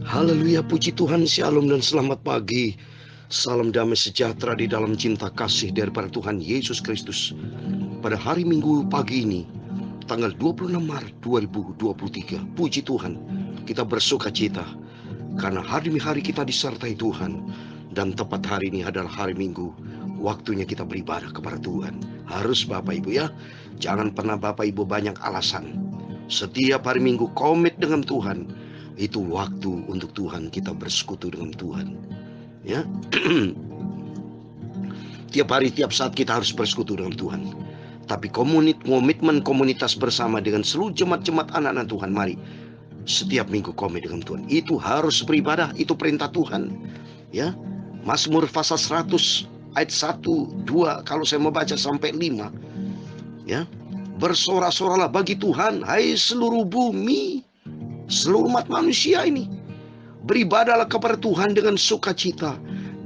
Haleluya, puji Tuhan, shalom dan selamat pagi. Salam damai sejahtera di dalam cinta kasih daripada Tuhan Yesus Kristus. Pada hari Minggu pagi ini, tanggal 26 Maret 2023, puji Tuhan, kita bersuka cita karena hari demi hari kita disertai Tuhan. Dan tepat hari ini adalah hari Minggu, waktunya kita beribadah kepada Tuhan. Harus Bapak Ibu ya, jangan pernah Bapak Ibu banyak alasan. Setiap hari Minggu komit dengan Tuhan. Itu waktu untuk Tuhan, kita bersekutu dengan Tuhan. Ya. Tiap hari, tiap saat kita harus bersekutu dengan Tuhan. Tapi komitmen komunitas bersama dengan seluruh jemaat-jemaat anak-anak Tuhan, mari setiap minggu komit dengan Tuhan. Itu harus beribadah, itu perintah Tuhan. Ya. Mazmur pasal 100 ayat 1, 2, kalau saya mau baca sampai 5. Ya. Bersorak-soraklah bagi Tuhan, hai seluruh bumi, seluruh umat manusia ini. Beribadahlah kepada Tuhan dengan sukacita.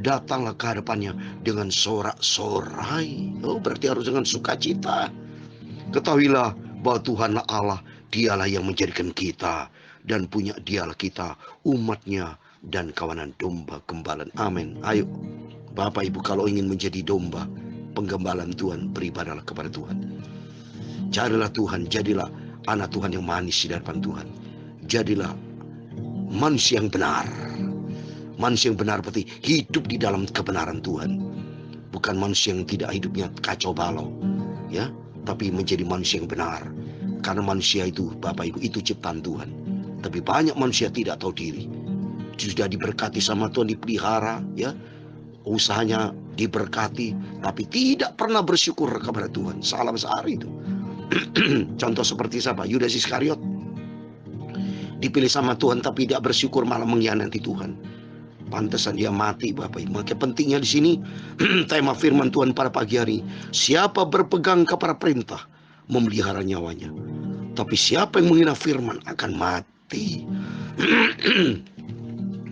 Datanglah ke hadapannya dengan sorak-sorai. Oh, berarti harus dengan sukacita. Ketahuilah bahwa Tuhanlah Allah, dialah yang menjadikan kita. Dan punya dialah kita, umatnya dan kawanan domba gembalaan. Amin. Ayo Bapak Ibu, kalau ingin menjadi domba penggembalaan Tuhan, beribadahlah kepada Tuhan. Carilah Tuhan, jadilah anak Tuhan yang manis di hadapan Tuhan. Jadilah manusia yang benar. Manusia yang benar berarti hidup di dalam kebenaran Tuhan. Bukan manusia yang tidak hidupnya kacau balau, ya, tapi menjadi manusia yang benar. Karena manusia itu, Bapak Ibu, itu ciptaan Tuhan. Tapi banyak manusia tidak tahu diri. Sudah diberkati sama Tuhan, dipelihara, ya, usahanya diberkati, tapi tidak pernah bersyukur kepada Tuhan. Salah besar itu. Contoh seperti siapa? Yudas Iskariot. Dipilih sama Tuhan tapi tidak bersyukur, malah mengkhianati Tuhan. Pantesan dia mati, Bapak Ibu. Maka pentingnya di sini tema firman Tuhan pada pagi hari. Siapa berpegang kepada perintah memelihara nyawanya. Tapi siapa yang menghina firman akan mati.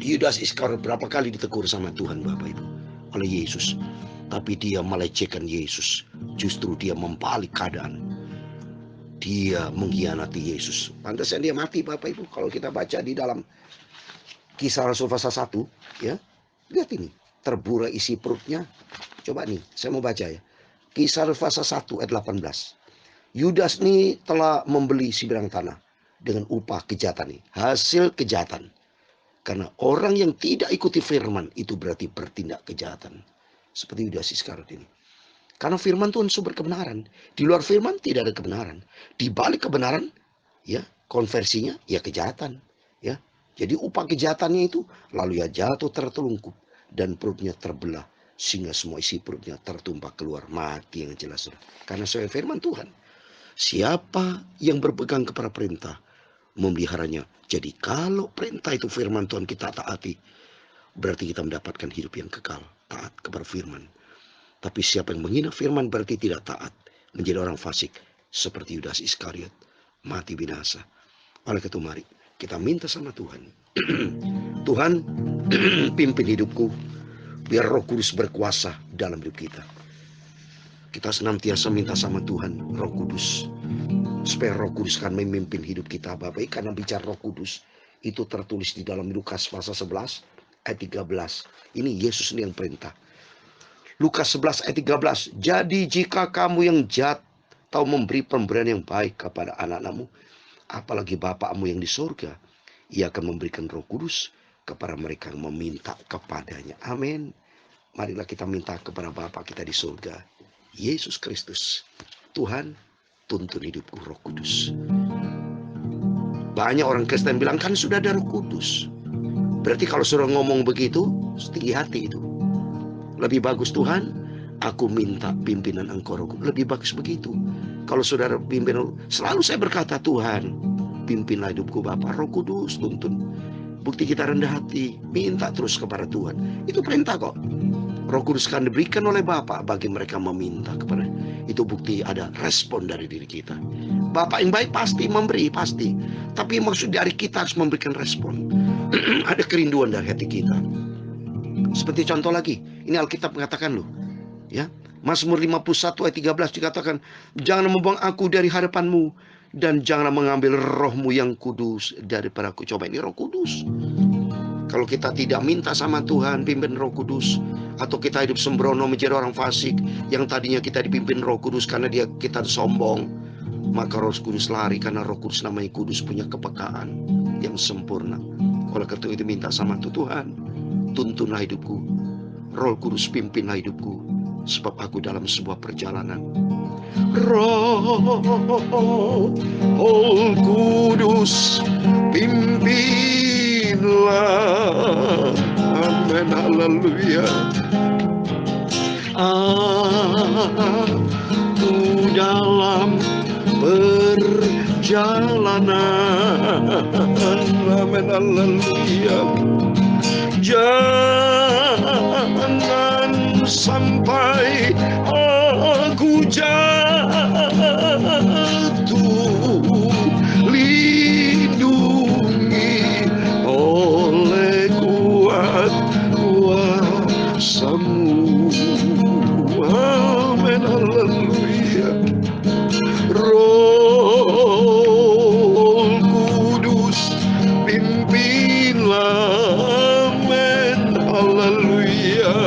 Yudas Iskariot berapa kali ditegur sama Tuhan, Bapak Ibu, oleh Yesus. Tapi dia melecehkan Yesus. Justru dia membalik keadaan. Dia mengkhianati Yesus. Pantasnya dia mati, Bapak Ibu. Kalau kita baca di dalam Kisah Rasul pasal 1, ya. Lihat ini, terburai isi perutnya. Coba nih, saya mau baca ya. Kisah Rasul pasal 1 ayat 18. Yudas ini telah membeli sebidang tanah dengan upah kejahatan nih, hasil kejahatan. Karena orang yang tidak ikuti firman itu berarti bertindak kejahatan. Seperti Yudas Iskariot ini. Karena firman Tuhan sumber kebenaran. Di luar firman tidak ada kebenaran. Di balik kebenaran, ya, konversinya ya kejahatan, ya. Jadi upah kejahatannya itu lalu ya jatuh tertelungkup dan perutnya terbelah sehingga semua isi perutnya tertumpah keluar, mati yang jelas. Karena sesuai firman Tuhan. Siapa yang berpegang kepada perintah memeliharanya. Jadi kalau perintah itu firman Tuhan kita taati, berarti kita mendapatkan hidup yang kekal, taat kepada firman. Tapi siapa yang menghina firman berarti tidak taat, menjadi orang fasik seperti Yudas Iskariot, mati binasa. Oleh itu mari kita minta sama Tuhan. Tuhan, pimpin hidupku biar Roh Kudus berkuasa dalam hidup kita. Kita senantiasa minta sama Tuhan, Roh Kudus, supaya Roh Kudus kan memimpin hidup kita, Bapak. Karena bicara Roh Kudus itu tertulis di dalam Lukas pasal 11 ayat 13. Ini Yesus yang perintah. Lukas 11 ayat 13. Jadi jika kamu yang jahat tahu memberi pemberian yang baik kepada anak-anakmu, apalagi Bapakmu yang di surga, ia akan memberikan Roh Kudus kepada mereka yang meminta kepadanya. Amin. Marilah kita minta kepada Bapa kita di surga, Yesus Kristus. Tuhan, tuntun hidupku Roh Kudus. Banyak orang Kristen bilang kan sudah ada Roh Kudus. Berarti kalau sudah ngomong begitu, setinggi hati itu. Lebih bagus Tuhan, aku minta pimpinan Engkau Roh Kudus. Lebih bagus begitu. Kalau saudara pimpin, selalu saya berkata, Tuhan, pimpinlah hidupku Bapa, Roh Kudus tuntun. Bukti kita rendah hati, minta terus kepada Tuhan. Itu perintah kok. Roh Kudus kan diberikan oleh Bapa bagi mereka meminta kepada. Itu bukti ada respon dari diri kita. Bapa yang baik pasti memberi, pasti. Tapi maksud dari kita harus memberikan respon. Ada kerinduan dari hati kita. Seperti contoh lagi, ini Alkitab mengatakan loh, ya, Mazmur 51 ayat 13 dikatakan, jangan membuang aku dari hadapanmu, dan janganlah mengambil rohmu yang kudus daripadaku. Coba ini Roh Kudus. Kalau kita tidak minta sama Tuhan pimpin Roh Kudus, atau kita hidup sembrono menjadi orang fasik yang tadinya kita dipimpin Roh Kudus karena kita sombong, maka Roh Kudus lari karena Roh Kudus namanya kudus, punya kepekaan yang sempurna. Oleh karena itu minta sama Tuhan, tuntunlah hidupku, Roh Kudus pimpinlah hidupku, sebab aku dalam sebuah perjalanan. Roh Kudus pimpinlah, amin, haleluya. Aku dalam perjalanan, amin, haleluya. Jangan sampai aku jatuh, lindungi oleh kuat kuasa-Mu, amin, haleluya. Roh Kudus pimpinlah, amin, haleluya.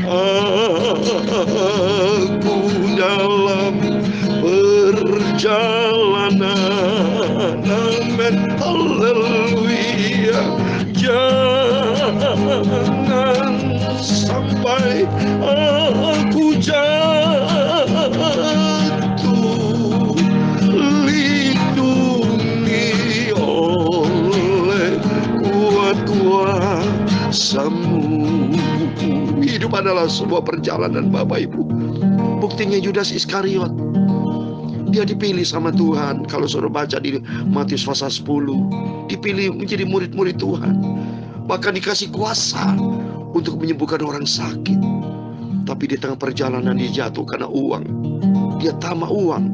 Aku dalam perjalanan, amin, haleluya. Jangan sampai aku jatuh, lindungi oleh kuat kuasa-Mu. Hidup adalah sebuah perjalanan, Bapak Ibu. Buktinya Yudas Iskariot, dia dipilih sama Tuhan. Kalau saudara baca di Matius pasal 10, dipilih menjadi murid-murid Tuhan, bahkan dikasih kuasa untuk menyembuhkan orang sakit. Tapi di tengah perjalanan dia jatuh karena uang. Dia tamak uang,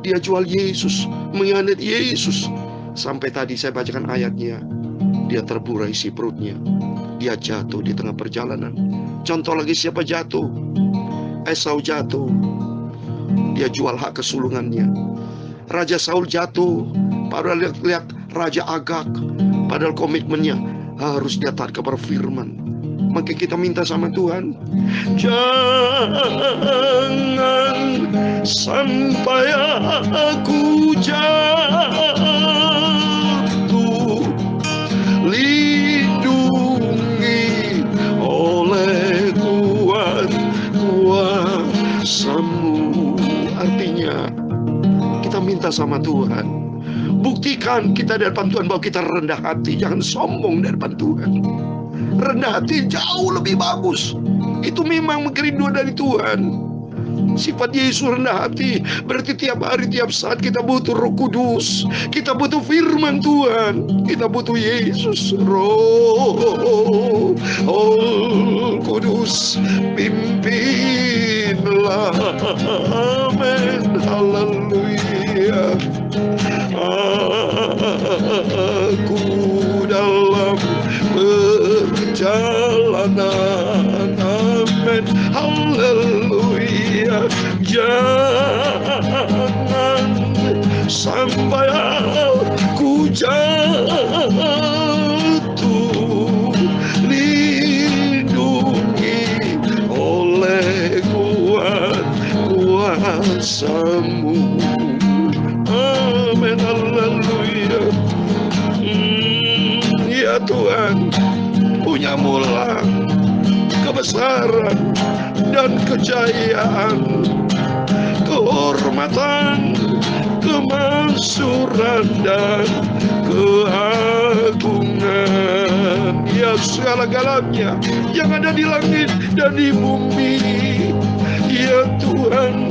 dia jual Yesus, mengkhianati Yesus. Sampai tadi saya bacakan ayatnya, dia terburai isi perutnya, dia jatuh di tengah perjalanan. Contoh lagi, siapa jatuh? Esau jatuh, dia jual hak kesulungannya. Raja Saul jatuh, padahal lihat Raja Agag, padahal komitmennya harus dia taat kepada firman. Maka kita minta sama Tuhan, jangan sampai aku jatuh, lindungi oleh kuat kuasa-Mu. Artinya kita minta sama Tuhan, buktikan kita di depan Tuhan bahwa kita rendah hati, jangan sombong di depan Tuhan. Rendah hati jauh lebih bagus. Itu memang kerinduan dari Tuhan. Sifat Yesus rendah hati. Berarti tiap hari, tiap saat kita butuh Roh Kudus. Kita butuh firman Tuhan. Kita butuh Yesus. Roh Kudus pimpinlah, amin, haleluya. Aku dalam perjalanan, amin, haleluya. Jangan sampai aku jatuh, lindungi oleh kuat kuasa-Mu, amin, haleluya. Ya Tuhan, punya mula kebesaran dan kejayaan, kehormatan, kemakmuran dan keagungan. Ya segala-galanya yang ada di langit dan di bumi. Ya Tuhan,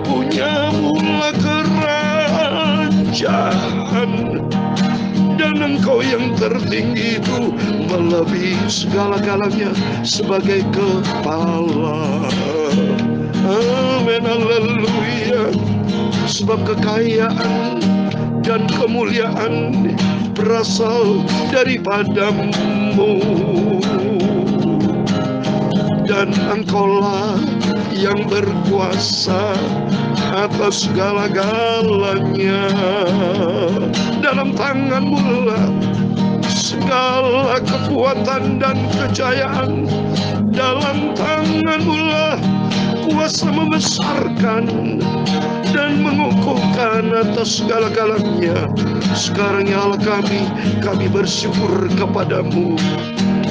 punya mula kerajaan, dan Engkau yang tertinggi itu melebihi segala-galanya sebagai kepala. Amin, haleluya. Sebab kekayaan dan kemuliaan berasal daripada-Mu, dan Engkaulah yang berkuasa atas segala-galanya. Dalam tangan-Mu lah Segala kekuatan dan kejayaan dalam tangan-Mu lah, kuasa membesarkan dan mengukuhkan atas segala-galanya. Sekarang ya Allah kami bersyukur kepadamu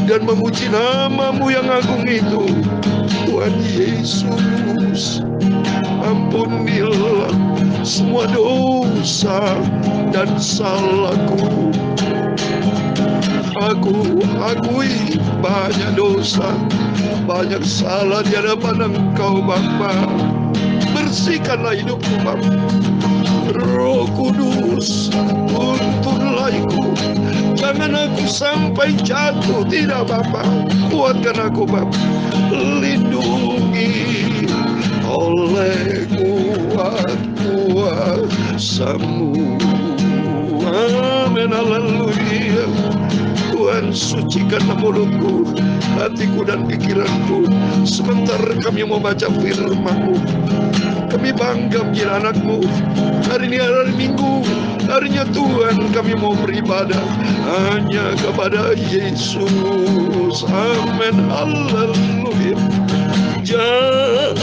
dan memuji nama-Mu yang agung itu. Tuhan Yesus, ampunilah semua dosa dan salahku. Aku akui banyak dosa, banyak salah di hadapan Engkau Bapa. Bersihkanlah hidupku Bapa. Roh Kudus, tuntunlah aku. Jangan aku sampai jatuh, tidak Bapa. Kuatkan aku Bapa. Lindungi oleh kuasa-Mu. Amin, haleluya. Tuhan, sucikanlah mulutku, hatiku dan pikiranku. Sebentar kami mau baca firman-Mu. Kami bangga menjadi anak-Mu. Hari ini hari Minggu, harinya Tuhan, kami mau beribadah hanya kepada Yesus. Amin, haleluya. Jangan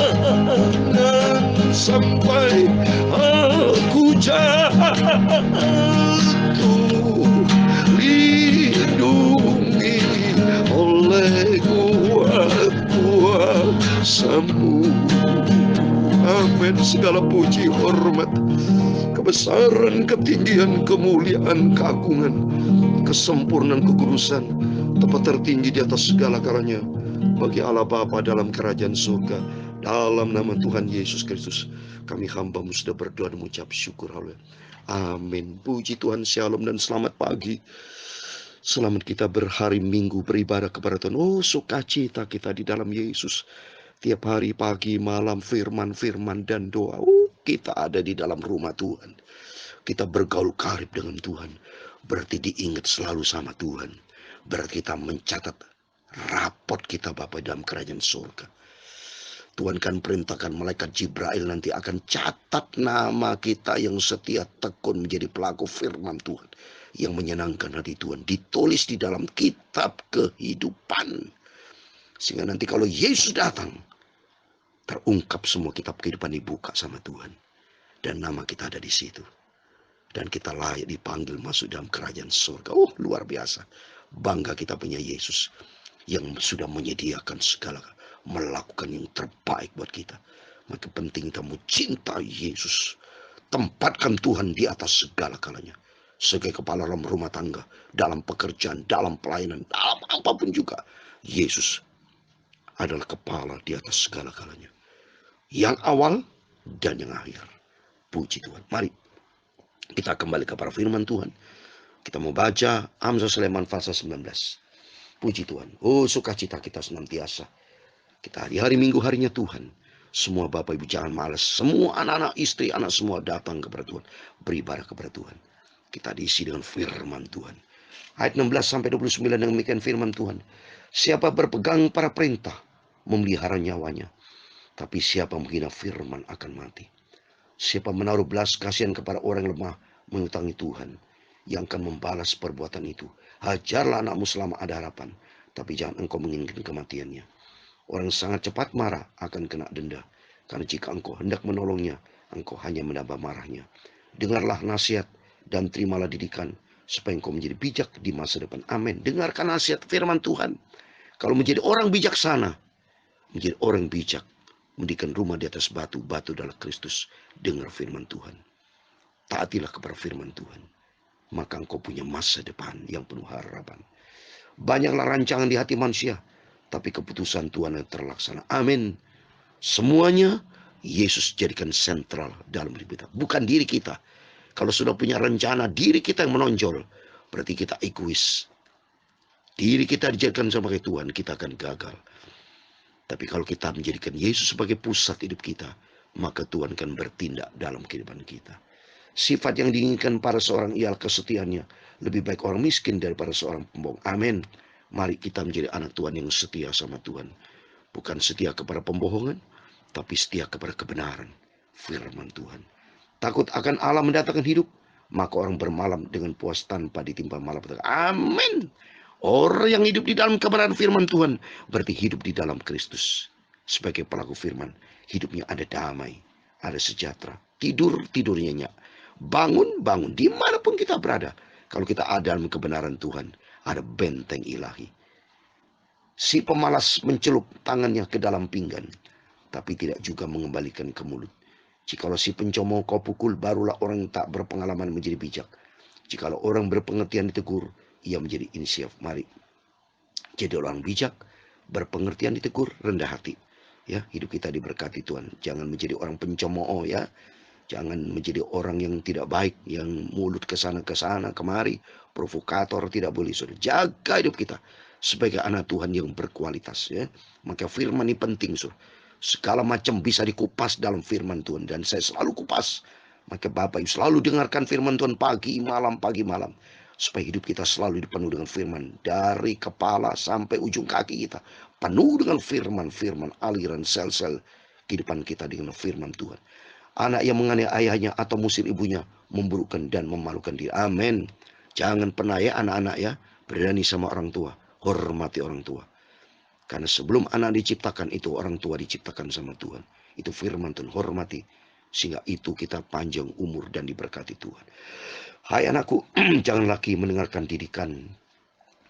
sampai aku jatuh. Lindungi oleh kuasa-Mu. Amin. Segala puji, hormat, kebesaran, ketinggian, kemuliaan, keagungan, kesempurnaan, kekudusan, tempat tertinggi di atas segala-galanya bagi Allah Bapa dalam kerajaan surga. Dalam nama Tuhan Yesus Kristus, kami hamba-Mu sudah berdoa dan mengucap syukur. Haleluya. Amin. Puji Tuhan, shalom dan selamat pagi. Selamat kita berhari Minggu beribadah kepada Tuhan. Oh, sukacita kita di dalam Yesus. Tiap hari pagi, malam, firman dan doa. Oh, kita ada di dalam rumah Tuhan. Kita bergaul karib dengan Tuhan. Berarti diingat selalu sama Tuhan. Berarti kita mencatat rapot kita Bapa dalam kerajaan surga. Tuhan kan perintahkan malaikat Jibril nanti akan catat nama kita yang setia tekun menjadi pelaku firman Tuhan, yang menyenangkan hati Tuhan, ditulis di dalam kitab kehidupan. Sehingga nanti kalau Yesus datang, terungkap semua kitab kehidupan dibuka sama Tuhan. Dan nama kita ada di situ. Dan kita layak dipanggil masuk dalam kerajaan surga. Oh, luar biasa. Bangga kita punya Yesus yang sudah menyediakan segala, melakukan yang terbaik buat kita. Maka penting kita mau cinta Yesus. Tempatkan Tuhan di atas segala-galanya. Sebagai kepala dalam rumah tangga, dalam pekerjaan, dalam pelayanan, dalam apapun juga. Yesus adalah kepala di atas segala-galanya. Yang awal dan yang akhir. Puji Tuhan. Mari kita kembali kepada firman Tuhan. Kita mau baca Amsal Sulaiman pasal 19. Puji Tuhan. Oh, sukacita kita senantiasa. Kita hari Minggu, harinya Tuhan. Semua Bapak Ibu jangan malas. Semua anak-anak, istri, anak semua datang kepada Tuhan. Beribadah kepada Tuhan. Kita diisi dengan firman Tuhan. Ayat 16 sampai 29 yang demikian firman Tuhan. Siapa berpegang pada perintah, memelihara nyawanya. Tapi siapa menghina firman akan mati. Siapa menaruh belas kasihan kepada orang lemah, mengutangi Tuhan yang akan membalas perbuatan itu. Hajarlah anakmu selama ada harapan, tapi jangan engkau menginginkan kematiannya. Orang sangat cepat marah akan kena denda, karena jika engkau hendak menolongnya, engkau hanya menambah marahnya. Dengarlah nasihat dan terimalah didikan, supaya engkau menjadi bijak di masa depan. Amin. Dengarkan nasihat firman Tuhan. Kalau menjadi orang bijaksana, menjadi orang bijak, mendirikan rumah di atas batu, batu adalah Kristus. Dengar firman Tuhan. Taatilah kepada firman Tuhan. Maka engkau punya masa depan yang penuh harapan. Banyaklah rancangan di hati manusia, tapi keputusan Tuhan yang terlaksana. Amin. Semuanya Yesus jadikan sentral dalam hidup kita. Bukan diri kita. Kalau sudah punya rencana, diri kita yang menonjol, berarti kita egois. Diri kita dijadikan sebagai Tuhan, kita akan gagal. Tapi kalau kita menjadikan Yesus sebagai pusat hidup kita, maka Tuhan akan bertindak dalam kehidupan kita. Sifat yang diinginkan para seorang ialah kesetiaannya. Lebih baik orang miskin daripada seorang pembohong. Amin. Mari kita menjadi anak Tuhan yang setia sama Tuhan. Bukan setia kepada pembohongan, tapi setia kepada kebenaran firman Tuhan. Takut akan Allah mendatangkan hidup, maka orang bermalam dengan puas tanpa ditimpa malapetaka. Amin. Orang yang hidup di dalam kebenaran firman Tuhan berarti hidup di dalam Kristus. Sebagai pelaku firman, hidupnya ada damai, ada sejahtera. Tidurnya nyenyak. Bangun, dimanapun kita berada. Kalau kita ada dalam kebenaran Tuhan, ada benteng ilahi. Si pemalas mencelup tangannya ke dalam pinggan, tapi tidak juga mengembalikan ke mulut. Jikalau si pencomong kau pukul, barulah orang yang tak berpengalaman menjadi bijak. Jikalau orang berpengertian ditegur, ia menjadi insyaf. Mari jadi orang bijak, berpengertian ditegur, rendah hati. Ya, hidup kita diberkati Tuhan. Jangan menjadi orang pencemooh ya. Jangan menjadi orang yang tidak baik, yang mulut ke sana kemari, provokator, tidak boleh. Saudara, jaga hidup kita sebagai anak Tuhan yang berkualitas ya. Maka firman ini penting, Saudara. Segala macam bisa dikupas dalam firman Tuhan, dan saya selalu kupas. Maka Bapak Ibu selalu dengarkan firman Tuhan pagi malam, supaya hidup kita selalu dipenuhi dengan firman, dari kepala sampai ujung kaki kita penuh dengan firman, aliran sel-sel kehidupan kita dengan firman Tuhan. Anak yang menganiaya ayahnya atau musir ibunya memburukkan dan memalukan diri. Amin. Jangan pernah ya anak-anak ya berani sama orang tua. Hormati orang tua. Karena sebelum anak diciptakan itu orang tua diciptakan sama Tuhan. Itu firman Tuhan, hormati. Sehingga itu kita panjang umur dan diberkati Tuhan. Hai anakku, jangan lagi mendengarkan didikan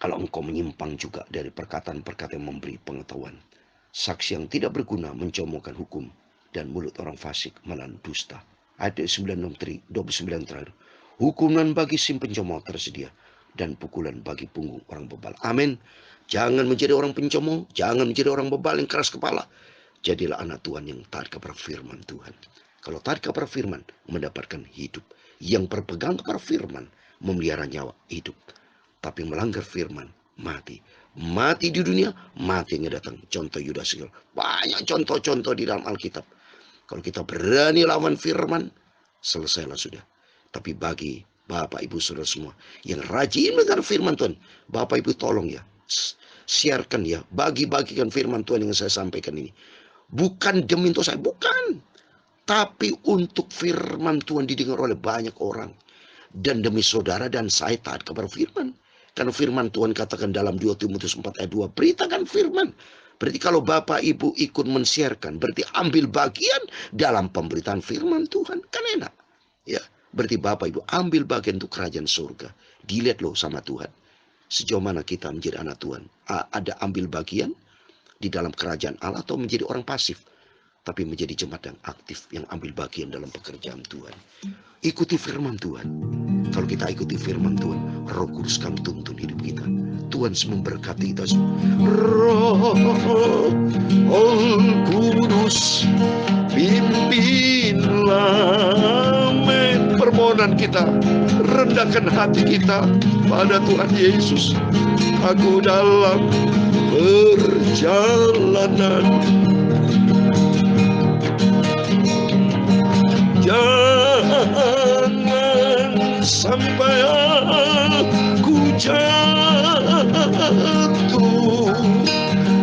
kalau engkau menyimpang juga dari perkataan-perkataan yang memberi pengetahuan. Saksi yang tidak berguna mencomokkan hukum, dan mulut orang fasik menelan dusta. Ayat 29 terakhir. Hukuman bagi si pencomooh tersedia, dan pukulan bagi punggung orang bebal. Amin. Jangan menjadi orang pencomooh, jangan menjadi orang bebal yang keras kepala. Jadilah anak Tuhan yang taat kepada firman Tuhan. Kalau taat kepada firman, mendapatkan hidup. Yang berpegang kepada firman, memelihara nyawa, hidup. Tapi melanggar firman, mati. Mati di dunia, mati yang datang. Contoh Yudas Iskariot. Banyak contoh-contoh di dalam Alkitab. Kalau kita berani lawan firman, selesailah sudah. Tapi bagi Bapak Ibu Saudara semua yang rajin mendengar firman Tuhan, Bapak Ibu tolong ya, siarkan ya, bagi-bagikan firman Tuhan yang saya sampaikan ini. Bukan demi untuk saya, bukan. Tapi untuk firman Tuhan didengar oleh banyak orang. Dan demi saudara dan saya taat kepada firman. Karena firman Tuhan katakan dalam 2 Timotius 4 ayat 2, beritakan firman. Berarti kalau Bapak Ibu ikut mensiarkan, berarti ambil bagian dalam pemberitaan firman Tuhan. Kan enak. Ya, berarti Bapak Ibu ambil bagian untuk kerajaan surga. Dilihat loh sama Tuhan. Sejauh mana kita menjadi anak Tuhan. Ada ambil bagian di dalam kerajaan Allah atau menjadi orang pasif. Tapi menjadi jemaat yang aktif, yang ambil bagian dalam pekerjaan Tuhan. Ikuti firman Tuhan. Kalau kita ikuti firman Tuhan, Roh Kudus akan tuntun hidup kita. Tuhan memberkati kita semua. Roh Kudus, pimpinlah. Amin. Permohonan kita, rendahkan hati kita pada Tuhan Yesus. Aku dalam perjalanan, jangan sampai aku jatuh,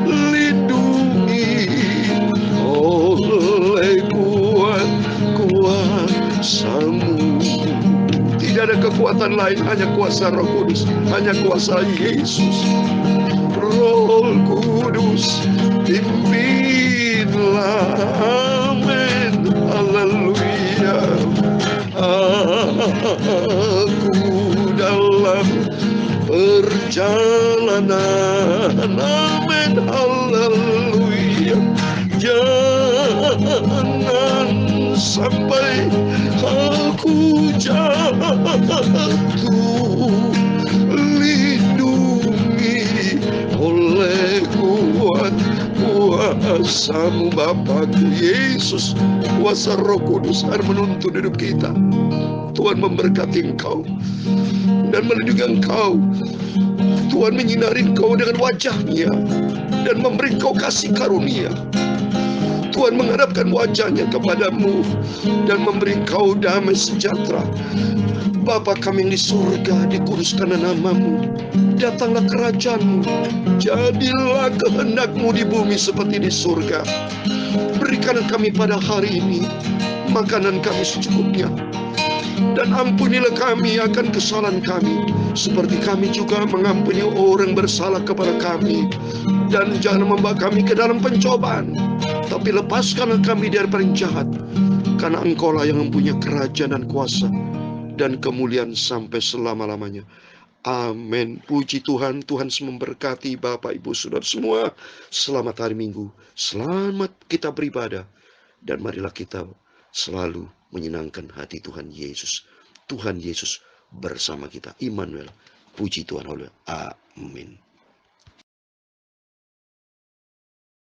lindungi oleh kuasa-Mu. Tidak ada kekuatan lain, hanya kuasa Roh Kudus, hanya kuasa Yesus. Roh Kudus, pimpinlah. Amin. Haleluya. Aku dalam perjalanan. Amin. Haleluya. Jangan sampai aku jatuh, lindungi oleh kuasa-Mu Bapakku Yesus. Kuasa Roh Kudus akan menuntun hidup kita. Tuhan memberkati engkau dan melindungi engkau. Tuhan menyinari engkau dengan wajah-Nya dan memberi engkau kasih karunia. Tuhan menghadapkan wajah-Nya kepadamu dan memberi engkau damai sejahtera. Bapa kami yang di surga, dikuduskanlah nama-Mu. Datanglah kerajaan-Mu. Jadilah kehendak-Mu di bumi seperti di surga. Berikanlah kami pada hari ini makanan kami secukupnya. Dan ampunilah kami akan kesalahan kami, seperti kami juga mengampuni orang bersalah kepada kami. Dan jangan membawa kami ke dalam pencobaan, tapi lepaskanlah kami dari yang jahat. Karena Engkaulah yang mempunyai kerajaan dan kuasa dan kemuliaan sampai selama-lamanya. Amin. Puji Tuhan. Tuhan memberkati Bapak, Ibu, Saudara semua. Selamat hari Minggu. Selamat kita beribadah. Dan marilah kita selalu menyenangkan hati Tuhan Yesus. Tuhan Yesus bersama kita. Immanuel. Puji Tuhan. Amin.